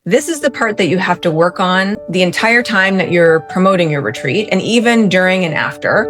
This is the part that you have to work on the entire time that you're promoting your retreat, and even during and after.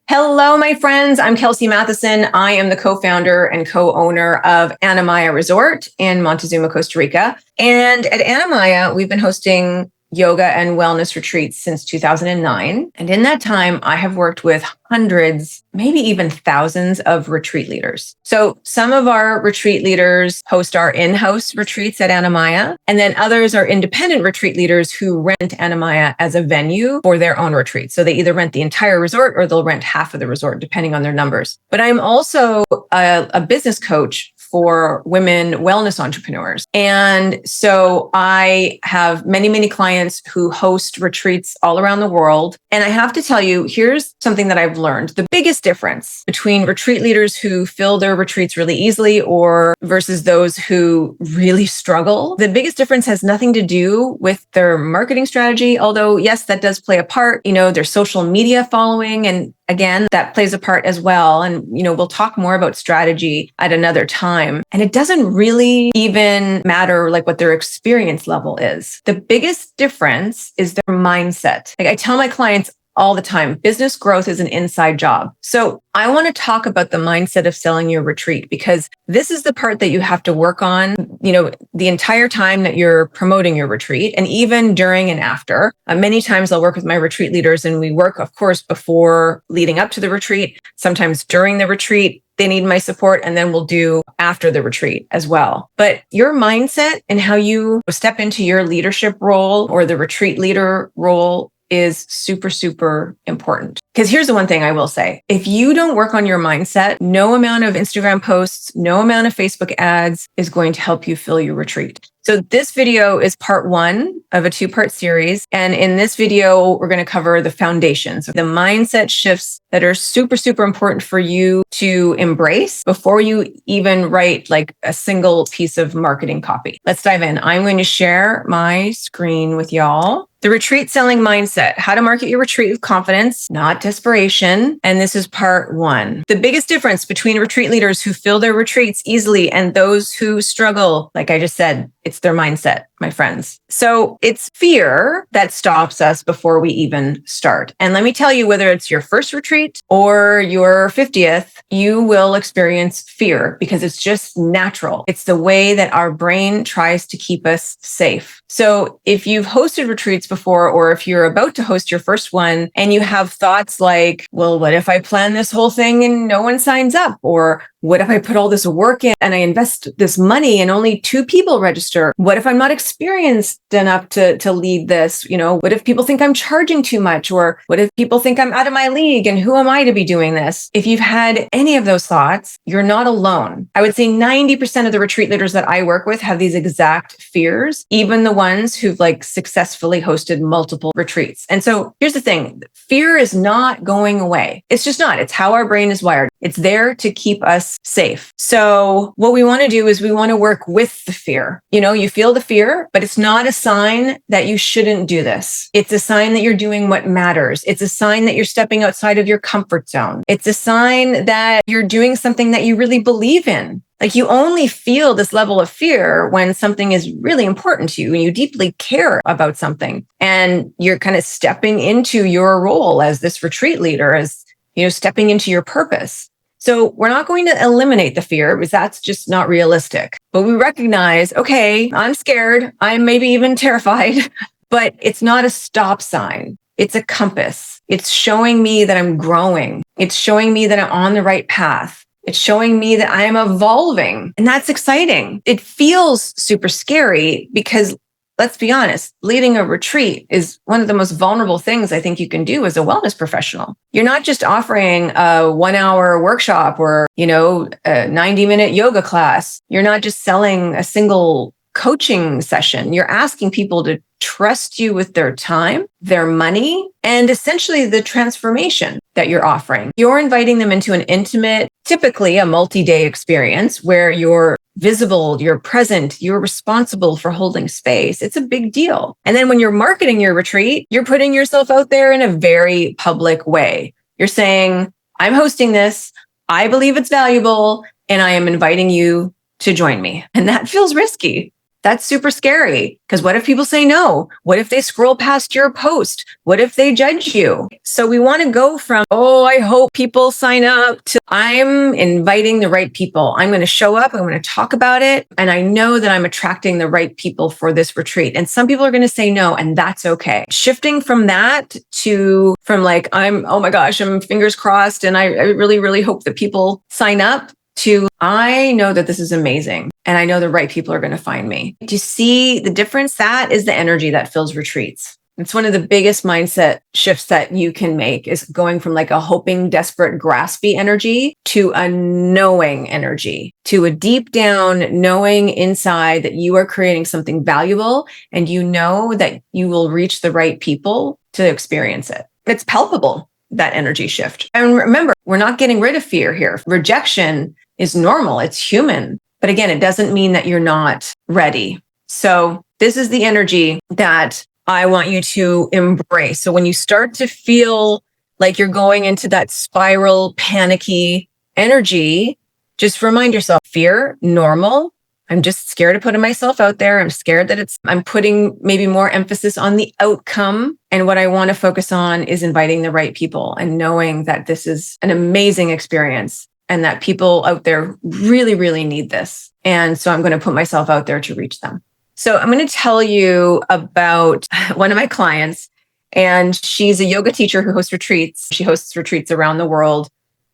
Hello, my friends. I'm Kelsey Matheson. I am the co-founder and co-owner of Anamaya Resort in Montezuma, Costa Rica. And at Anamaya, we've been hosting yoga and wellness retreats since 2009. And in that time, I have worked with hundreds, maybe even thousands of retreat leaders. So some of our retreat leaders host our in-house retreats at Anamaya, and then others are independent retreat leaders who rent Anamaya as a venue for their own retreats. So they either rent the entire resort or they'll rent half of the resort, depending on their numbers. But I'm also a business coach for women wellness entrepreneurs. And so I have many, many clients who host retreats all around the world. And I have to tell you, here's something that I've learned. The biggest difference between retreat leaders who fill their retreats really easily or versus those who really struggle, the biggest difference has nothing to do with their marketing strategy. Although, yes, that does play a part, their social media following. And again, that plays a part as well. And, we'll talk more about strategy at another time. And it doesn't really even matter like what their experience level is. The biggest difference is their mindset. Like I tell my clients all the time, business growth is an inside job. So I want to talk about the mindset of selling your retreat, because this is the part that you have to work on, the entire time that you're promoting your retreat, and even during and after. Many times I'll work with my retreat leaders, and we work, of course, before leading up to the retreat, sometimes during the retreat. They need my support, and then we'll do after the retreat as well. But your mindset and how you step into your leadership role or the retreat leader role is super, super important. Because here's the one thing I will say. If you don't work on your mindset, no amount of Instagram posts, no amount of Facebook ads is going to help you fill your retreat. So this video is part one of a two-part series. And in this video, we're going to cover the foundations, the mindset shifts that are super, super important for you to embrace before you even write like a single piece of marketing copy. Let's dive in. I'm going to share my screen with y'all. The retreat selling mindset, how to market your retreat with confidence, not desperation. And this is part one. The biggest difference between retreat leaders who fill their retreats easily and those who struggle, like I just said, it's their mindset, my friends. So it's fear that stops us before we even start. And let me tell you, whether it's your first retreat or your 50th, you will experience fear because it's just natural. It's the way that our brain tries to keep us safe. So if you've hosted retreats before, or if you're about to host your first one and you have thoughts like, well, what if I plan this whole thing and no one signs up? Or what if I put all this work in and I invest this money and only 2 people register? What if I'm not experienced enough to lead this? What if people think I'm charging too much? Or what if people think I'm out of my league and who am I to be doing this? If you've had any of those thoughts, you're not alone. I would say 90% of the retreat leaders that I work with have these exact fears, even the ones who've successfully hosted multiple retreats. And so here's the thing. Fear is not going away. It's just not. It's how our brain is wired. It's there to keep us safe. So what we want to do is we want to work with the fear. You feel the fear, but it's not a sign that you shouldn't do this. It's a sign that you're doing what matters. It's a sign that you're stepping outside of your comfort zone. It's a sign that you're doing something that you really believe in. You only feel this level of fear when something is really important to you and you deeply care about something. And you're kind of stepping into your role as this retreat leader, as, stepping into your purpose. So we're not going to eliminate the fear because that's just not realistic. But we recognize, okay, I'm scared. I'm maybe even terrified, but it's not a stop sign. It's a compass. It's showing me that I'm growing. It's showing me that I'm on the right path. It's showing me that I am evolving. And that's exciting. It feels super scary because, let's be honest, leading a retreat is one of the most vulnerable things I think you can do as a wellness professional. You're not just offering a 1-hour workshop or, a 90-minute yoga class. You're not just selling a single coaching session. You're asking people to trust you with their time, their money, and essentially the transformation that you're offering. You're inviting them into an intimate, typically a multi-day experience where you're visible, you're present, you're responsible for holding space. It's a big deal. And then when you're marketing your retreat, you're putting yourself out there in a very public way. You're saying, I'm hosting this, I believe it's valuable, and I am inviting you to join me. And that feels risky. That's super scary, because what if people say no? What if they scroll past your post? What if they judge you? So we want to go from, oh, I hope people sign up, to I'm inviting the right people. I'm going to show up. I'm going to talk about it. And I know that I'm attracting the right people for this retreat. And some people are going to say no, and that's okay. Shifting from that to like, oh my gosh, I'm fingers crossed. And I really, really hope that people sign up, to I know that this is amazing and I know the right people are going to find me. Do you see the difference? That is the energy that fills retreats. It's one of the biggest mindset shifts that you can make, is going from like a hoping, desperate, graspy energy to a knowing energy, to a deep down knowing inside that you are creating something valuable and you know that you will reach the right people to experience it. It's palpable, that energy shift. And remember, we're not getting rid of fear here. Rejection is normal. It's human. But again, it doesn't mean that you're not ready. So this is the energy that I want you to embrace. So when you start to feel like you're going into that spiral, panicky energy, just remind yourself, fear, normal. I'm just scared of putting myself out there. I'm scared that I'm putting maybe more emphasis on the outcome. And what I want to focus on is inviting the right people and knowing that this is an amazing experience and that people out there really, really need this. And so I'm going to put myself out there to reach them. So I'm going to tell you about one of my clients, and she's a yoga teacher who hosts retreats. She hosts retreats around the world.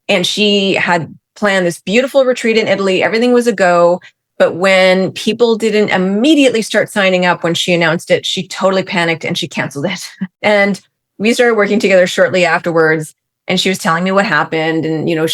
And she had planned this beautiful retreat in Italy. Everything was a go. But when people didn't immediately start signing up when she announced it, she totally panicked and she canceled it. And we started working together shortly afterwards. And she was telling me what happened. And,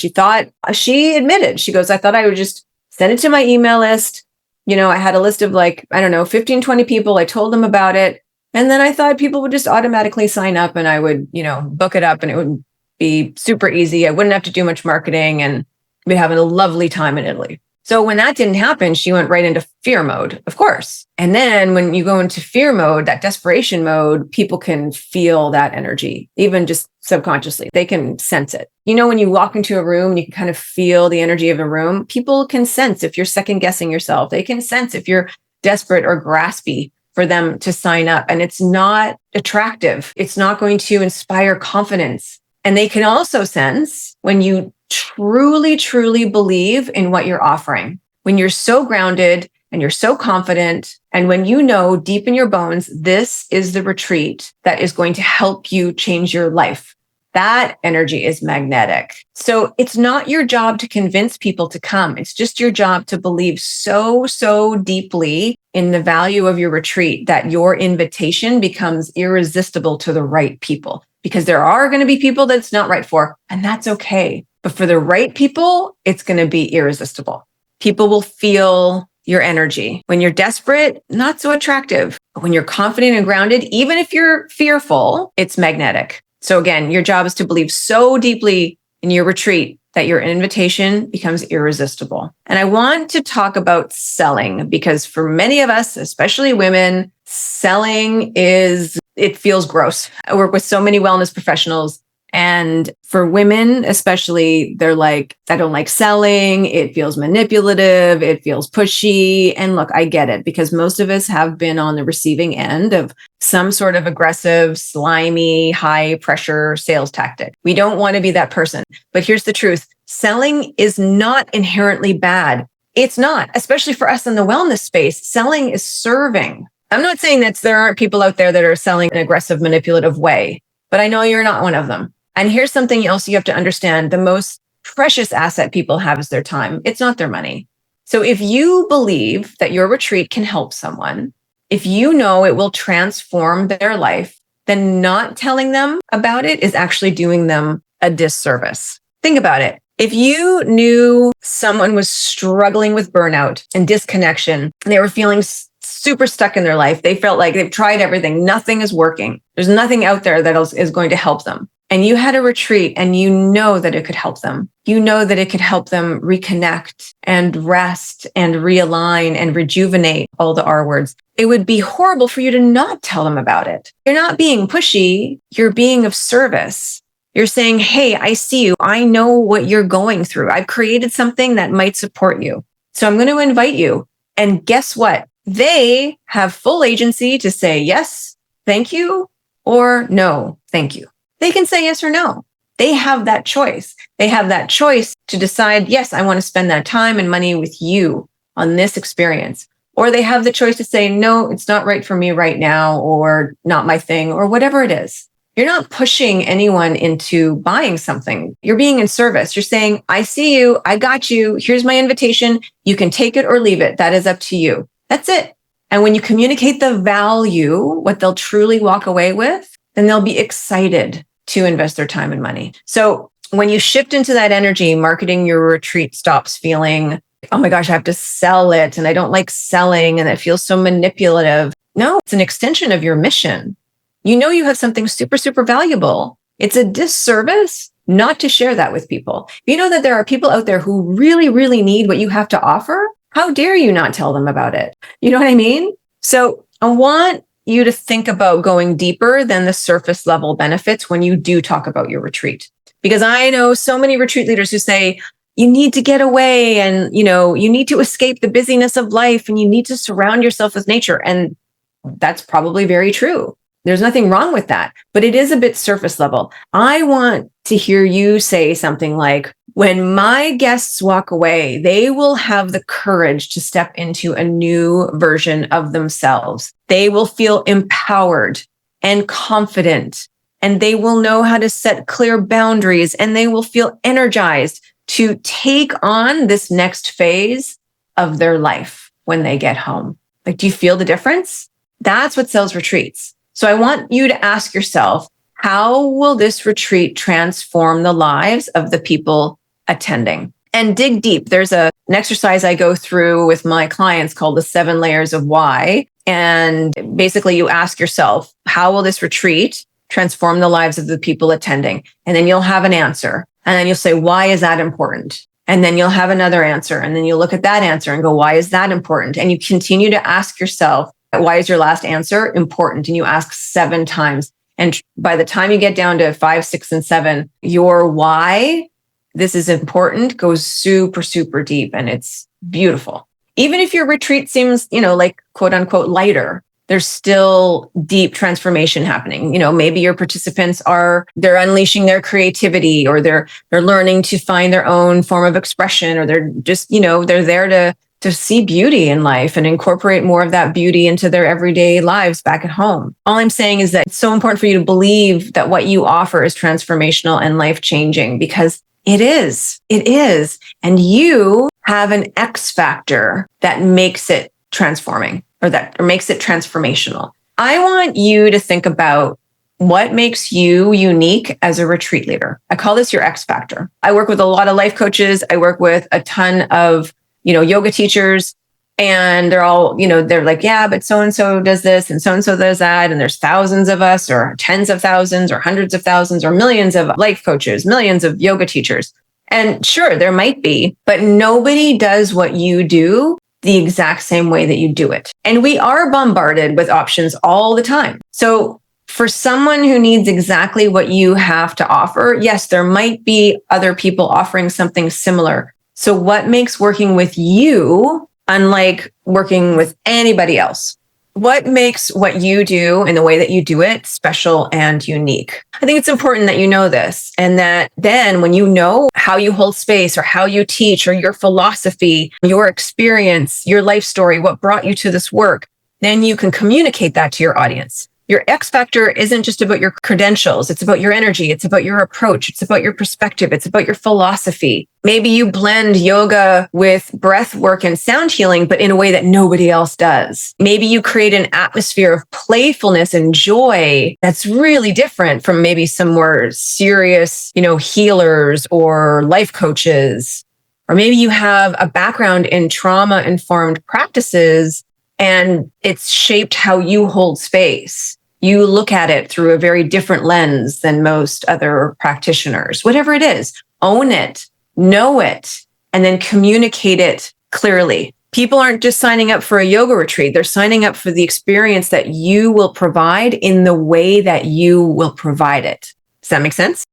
she admitted, she goes, I thought I would just send it to my email list. I had a list of 15, 20 people. I told them about it. And then I thought people would just automatically sign up and I would, book it up and it would be super easy. I wouldn't have to do much marketing and we'd have a lovely time in Italy. So when that didn't happen, she went right into fear mode, of course. And then when you go into fear mode, that desperation mode, people can feel that energy, even just subconsciously. They can sense it. When you walk into a room, you can kind of feel the energy of a room. People can sense if you're second guessing yourself. They can sense if you're desperate or graspy for them to sign up. And it's not attractive. It's not going to inspire confidence. And they can also sense when you truly, truly believe in what you're offering, when you're so grounded and you're so confident, and when you know deep in your bones, this is the retreat that is going to help you change your life. That energy is magnetic. So it's not your job to convince people to come. It's just your job to believe so, so deeply in the value of your retreat that your invitation becomes irresistible to the right people. Because there are going to be people that it's not right for, and that's okay. But for the right people, it's going to be irresistible. People will feel your energy. When you're desperate, not so attractive. But when you're confident and grounded, even if you're fearful, it's magnetic. So again, your job is to believe so deeply in your retreat that your invitation becomes irresistible. And I want to talk about selling, because for many of us, especially women, selling it feels gross. I work with so many wellness professionals. And for women, especially, they're like, I don't like selling. It feels manipulative. It feels pushy. And look, I get it, because most of us have been on the receiving end of some sort of aggressive, slimy, high pressure sales tactic. We don't want to be that person. But here's the truth. Selling is not inherently bad. It's not, especially for us in the wellness space. Selling is serving. I'm not saying that there aren't people out there that are selling in an aggressive, manipulative way, but I know you're not one of them. And here's something else you have to understand. The most precious asset people have is their time. It's not their money. So if you believe that your retreat can help someone, if you know it will transform their life, then not telling them about it is actually doing them a disservice. Think about it. If you knew someone was struggling with burnout and disconnection, and they were feeling super stuck in their life, they felt like they've tried everything, nothing is working, there's nothing out there that is going to help them, and you had a retreat and you know that it could help them. You know that it could help them reconnect and rest and realign and rejuvenate, all the R words. It would be horrible for you to not tell them about it. You're not being pushy. You're being of service. You're saying, hey, I see you. I know what you're going through. I've created something that might support you. So I'm going to invite you. And guess what? They have full agency to say yes, thank you, or no, thank you. They can say yes or no. They have that choice. They have that choice to decide, yes, I want to spend that time and money with you on this experience. Or they have the choice to say, no, it's not right for me right now, or not my thing, or whatever it is. You're not pushing anyone into buying something. You're being in service. You're saying, I see you. I got you. Here's my invitation. You can take it or leave it. That is up to you. That's it. And when you communicate the value, what they'll truly walk away with, then they'll be excited to invest their time and money. So when you shift into that energy, marketing your retreat stops feeling, oh my gosh, I have to sell it. And I don't like selling. And it feels so manipulative. No, it's an extension of your mission. You know, you have something super, super valuable. It's a disservice not to share that with people. You know that there are people out there who really, really need what you have to offer. How dare you not tell them about it? You know what I mean? So I want you to think about going deeper than the surface level benefits when you do talk about your retreat. Because I know so many retreat leaders who say, you need to get away and, you need to escape the busyness of life and you need to surround yourself with nature. And that's probably very true. There's nothing wrong with that, but it is a bit surface level. I want to hear you say something like, when my guests walk away, they will have the courage to step into a new version of themselves. They will feel empowered and confident, and they will know how to set clear boundaries, and they will feel energized to take on this next phase of their life when they get home. Like, do you feel the difference? That's what sells retreats. So I want you to ask yourself, how will this retreat transform the lives of the people attending? And dig deep. There's an exercise I go through with my clients called the 7 layers of why. And basically you ask yourself, how will this retreat transform the lives of the people attending? And then you'll have an answer. And then you'll say, why is that important? And then you'll have another answer. And then you'll look at that answer and go, why is that important? And you continue to ask yourself, why is your last answer important? And you ask 7 times. And by the time you get down to 5, 6, and 7, your why, this is important, goes super, super deep. And it's beautiful. Even if your retreat seems, like quote unquote lighter, there's still deep transformation happening. Maybe your participants they're unleashing their creativity, or they're learning to find their own form of expression, or they're just, they're there to see beauty in life and incorporate more of that beauty into their everyday lives back at home. All I'm saying is that it's so important for you to believe that what you offer is transformational and life-changing, because it is. And you have an X factor that makes it transforming, or makes it transformational. I want you to think about what makes you unique as a retreat leader. I call this your X factor. I work with a lot of life coaches. I work with a ton of yoga teachers, and they're all, they're like, yeah, but so-and-so does this and so-and-so does that. And there's thousands of us, or tens of thousands, or hundreds of thousands, or millions of life coaches, millions of yoga teachers. And sure, there might be, but nobody does what you do the exact same way that you do it. And we are bombarded with options all the time. So for someone who needs exactly what you have to offer, yes, there might be other people offering something similar. So what makes working with you unlike working with anybody else? What makes what you do and the way that you do it special and unique? I think it's important that you know this, and that then when you know how you hold space, or how you teach, or your philosophy, your experience, your life story, what brought you to this work, then you can communicate that to your audience. Your X factor isn't just about your credentials. It's about your energy. It's about your approach. It's about your perspective. It's about your philosophy. Maybe you blend yoga with breath work and sound healing, but in a way that nobody else does. Maybe you create an atmosphere of playfulness and joy that's really different from maybe some more serious, healers or life coaches. Or maybe you have a background in trauma-informed practices, and it's shaped how you hold space. You look at it through a very different lens than most other practitioners. Whatever it is, own it, know it, and then communicate it clearly. People aren't just signing up for a yoga retreat. They're signing up for the experience that you will provide in the way that you will provide it. Does that make sense?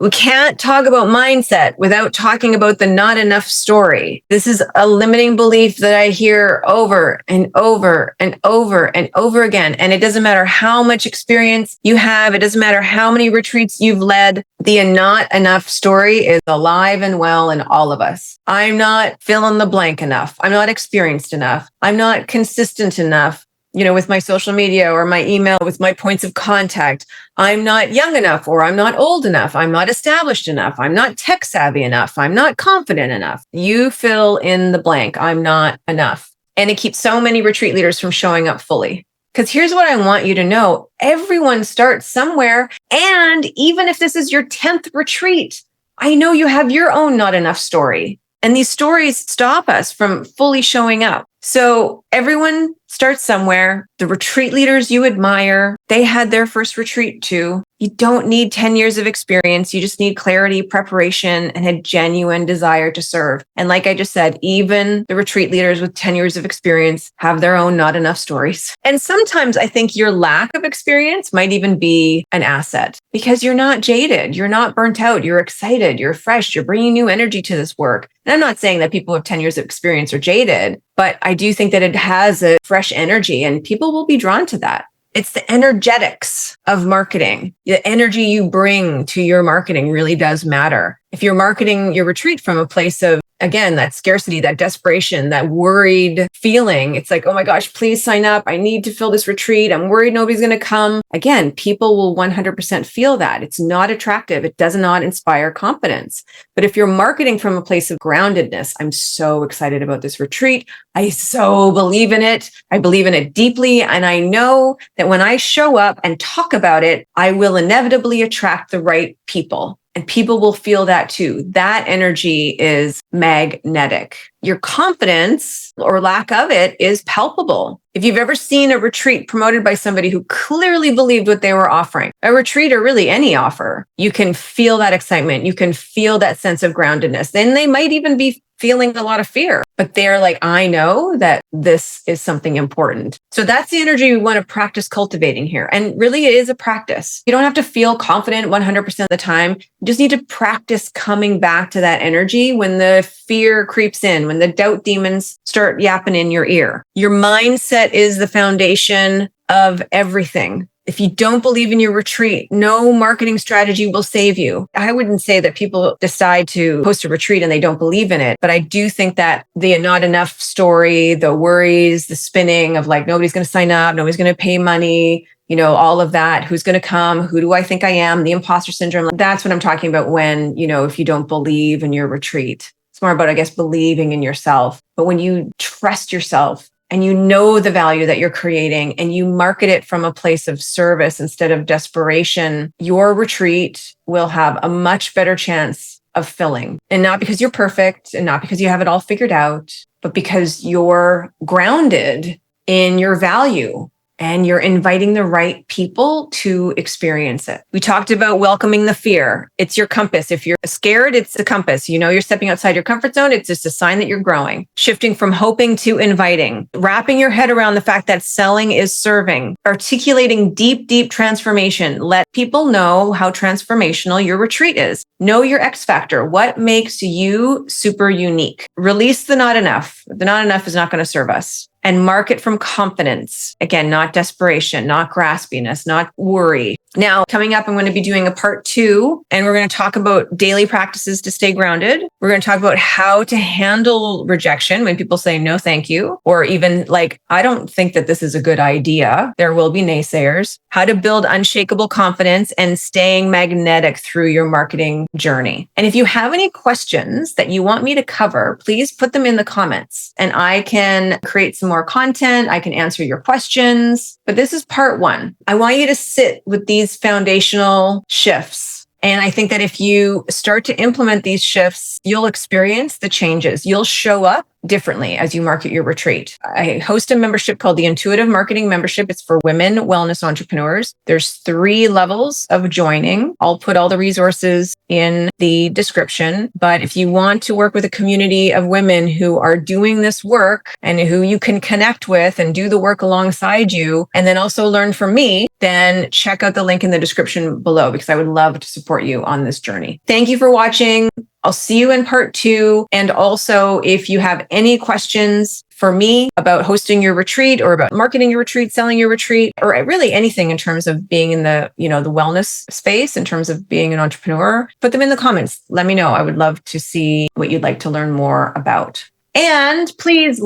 We can't talk about mindset without talking about the not enough story. This is a limiting belief that I hear over and over and over and over again. And it doesn't matter how much experience you have. It doesn't matter how many retreats you've led. The not enough story is alive and well in all of us. I'm not fill in the blank enough. I'm not experienced enough. I'm not consistent enough. With my social media or my email, with my points of contact. I'm not young enough, or I'm not old enough. I'm not established enough. I'm not tech savvy enough. I'm not confident enough. You fill in the blank. I'm not enough. And it keeps so many retreat leaders from showing up fully. Because here's what I want you to know. Everyone starts somewhere. And even if this is your 10th retreat, I know you have your own not enough story. And these stories stop us from fully showing up. So everyone starts somewhere. The retreat leaders you admire, they had their first retreat too. You don't need 10 years of experience. You just need clarity, preparation, and a genuine desire to serve. And like I just said, even the retreat leaders with 10 years of experience have their own not enough stories. And sometimes I think your lack of experience might even be an asset because you're not jaded. You're not burnt out. You're excited. You're fresh. You're bringing new energy to this work. And I'm not saying that people with 10 years of experience are jaded, but I do think that it has a fresh energy and people will be drawn to that. It's the energetics of marketing. The energy you bring to your marketing really does matter. If you're marketing your retreat from a place of, again, that scarcity, that desperation, that worried feeling, it's like, oh my gosh, please sign up. I need to fill this retreat. I'm worried nobody's going to come. Again, people will 100% feel that. It's not attractive. It does not inspire confidence. But if you're marketing from a place of groundedness, I'm so excited about this retreat. I so believe in it. I believe in it deeply. And I know that when I show up and talk about it, I will inevitably attract the right people. And people will feel that too. That energy is magnetic. Your confidence or lack of it is palpable. If you've ever seen a retreat promoted by somebody who clearly believed what they were offering, a retreat or really any offer, you can feel that excitement. You can feel that sense of groundedness. Then they might even be feeling a lot of fear, but they're like, I know that this is something important. So that's the energy we want to practice cultivating here. And really it is a practice. You don't have to feel confident 100% of the time. You just need to practice coming back to that energy when the fear creeps in, when the doubt demons start yapping in your ear. Your mindset is the foundation of everything. If you don't believe in your retreat, no marketing strategy will save you. I wouldn't say that people decide to host a retreat and they don't believe in it, but I do think that the not enough story, the worries, the spinning of like, nobody's going to sign up, nobody's going to pay money, all of that, who's going to come, who do I think I am, the imposter syndrome. That's what I'm talking about when, if you don't believe in your retreat. It's more about, I guess, believing in yourself. But when you trust yourself, and you know the value that you're creating and you market it from a place of service instead of desperation, your retreat will have a much better chance of filling. And not because you're perfect and not because you have it all figured out, but because you're grounded in your value and you're inviting the right people to experience it. We talked about welcoming the fear. It's your compass. If you're scared, it's the compass. You're stepping outside your comfort zone. It's just a sign that you're growing. Shifting from hoping to inviting. Wrapping your head around the fact that selling is serving. Articulating deep, deep transformation. Let people know how transformational your retreat is. Know your X factor. What makes you super unique? Release the not enough. The not enough is not going to serve us. And market from confidence. Again, not desperation, not graspiness, not worry. Now, coming up, I'm going to be doing a part 2, and we're going to talk about daily practices to stay grounded. We're going to talk about how to handle rejection when people say no, thank you, or even like, I don't think that this is a good idea. There will be naysayers. How to build unshakable confidence and staying magnetic through your marketing journey. And if you have any questions that you want me to cover, please put them in the comments and I can create some more content. I can answer your questions. But this is part 1. I want you to sit with these foundational shifts. And I think that if you start to implement these shifts, you'll experience the changes. You'll show up differently as you market your retreat. I host a membership called the Intuitive Marketing Membership. It's for women wellness entrepreneurs. There's 3 levels of joining. I'll put all the resources in the description. But if you want to work with a community of women who are doing this work and who you can connect with and do the work alongside you, and then also learn from me, then check out the link in the description below, because I would love to support you on this journey. Thank you for watching. I'll see you in part 2. And also, if you have any questions for me about hosting your retreat or about marketing your retreat, selling your retreat, or really anything in terms of being in the, the wellness space, in terms of being an entrepreneur, put them in the comments. Let me know. I would love to see what you'd like to learn more about. And please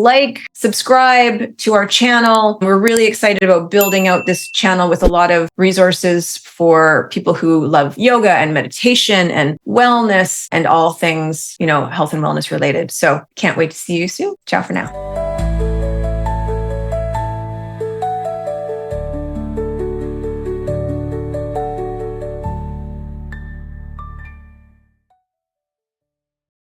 subscribe to our channel. We're really excited about building out this channel with a lot of resources for people who love yoga and meditation and wellness and all things, health and wellness related. So can't wait to see you soon. Ciao for now.